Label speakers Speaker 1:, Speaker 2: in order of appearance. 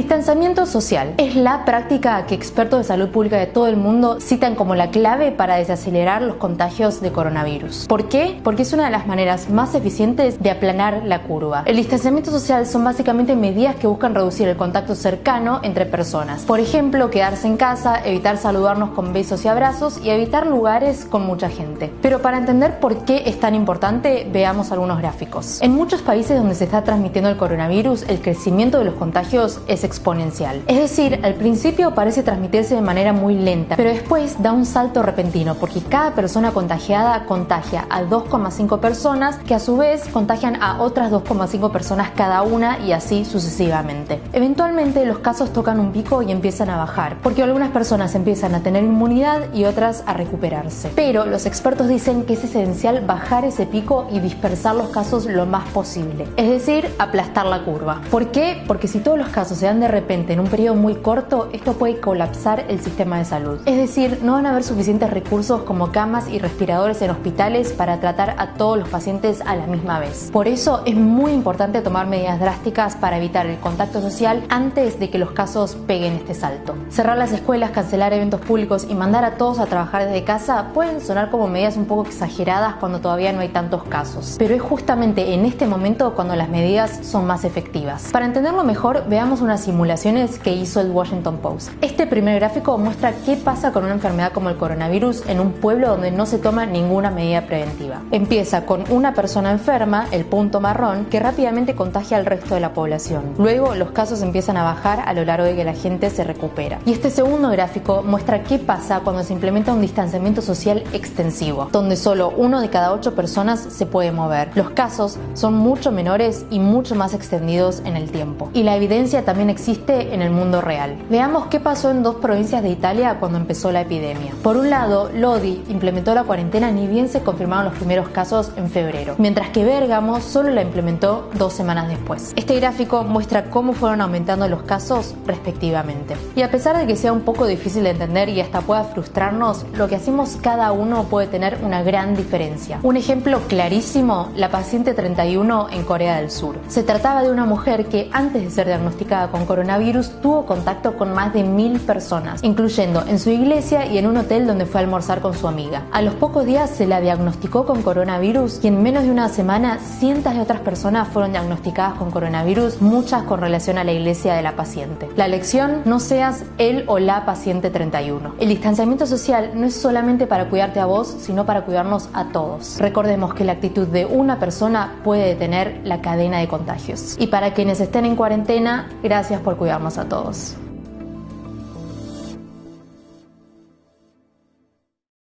Speaker 1: distanciamiento social es la práctica que expertos de salud pública de todo el mundo citan como la clave para desacelerar los contagios de coronavirus. ¿Por qué? Porque es una de las maneras más eficientes de aplanar la curva. El distanciamiento social son básicamente medidas que buscan reducir el contacto cercano entre personas. Por ejemplo, quedarse en casa, evitar saludarnos con besos y abrazos y evitar lugares con mucha gente. Pero para entender por qué es tan importante, veamos algunos gráficos. En muchos países donde se está transmitiendo el coronavirus, el crecimiento de los contagios es exponencial. Es decir, al principio parece transmitirse de manera muy lenta, pero después da un salto repentino porque cada persona contagiada contagia a 2,5 personas que a su vez contagian a otras 2,5 personas cada una y así sucesivamente. Eventualmente los casos tocan un pico y empiezan a bajar porque algunas personas empiezan a tener inmunidad y otras a recuperarse. Pero los expertos dicen que es esencial bajar ese pico y dispersar los casos lo más posible, es decir, aplastar la curva. ¿Por qué? Porque si todos los casos se dan de repente en un periodo muy corto, esto puede colapsar el sistema de salud. Es decir, no van a haber suficientes recursos como camas y respiradores en hospitales para tratar a todos los pacientes a la misma vez. Por eso es muy importante tomar medidas drásticas para evitar el contacto social antes de que los casos peguen este salto. Cerrar las escuelas, cancelar eventos públicos y mandar a todos a trabajar desde casa pueden sonar como medidas un poco exageradas cuando todavía no hay tantos casos. Pero es justamente en este momento cuando las medidas son más efectivas. Para entenderlo mejor, veamos unas simulaciones que hizo el Washington Post. Este primer gráfico muestra qué pasa con una enfermedad como el coronavirus en un pueblo donde no se toma ninguna medida preventiva. Empieza con una persona enferma, el punto marrón, que rápidamente contagia al resto de la población. Luego los casos empiezan a bajar a lo largo de que la gente se recupera. Y este segundo gráfico muestra qué pasa cuando se implementa un distanciamiento social extensivo, donde solo 1 de cada 8 personas se puede mover. Los casos son mucho menores y mucho más extendidos en el tiempo. Y la evidencia también existe en el mundo real. Veamos qué pasó en 2 provincias de Italia cuando empezó la epidemia. Por un lado, Lodi implementó la cuarentena ni bien se confirmaron los primeros casos en febrero, mientras que Bérgamo solo la implementó 2 semanas después. Este gráfico muestra cómo fueron aumentando los casos respectivamente. Y a pesar de que sea un poco difícil de entender y hasta pueda frustrarnos, lo que hacemos cada uno puede tener una gran diferencia. Un ejemplo clarísimo, la paciente 31 en Corea del Sur. Se trataba de una mujer que antes de ser diagnosticada con coronavirus tuvo contacto con más de 1000 personas, incluyendo en su iglesia y en un hotel donde fue a almorzar con su amiga. A los pocos días se la diagnosticó con coronavirus y en menos de una semana cientos de otras personas fueron diagnosticadas con coronavirus, muchas con relación a la iglesia de la paciente. La lección: no seas el o la paciente 31. El distanciamiento social no es solamente para cuidarte a vos, sino para cuidarnos a todos. Recordemos que la actitud de una persona puede detener la cadena de contagios. Y para quienes estén en cuarentena, gracias por cuidarnos a todos.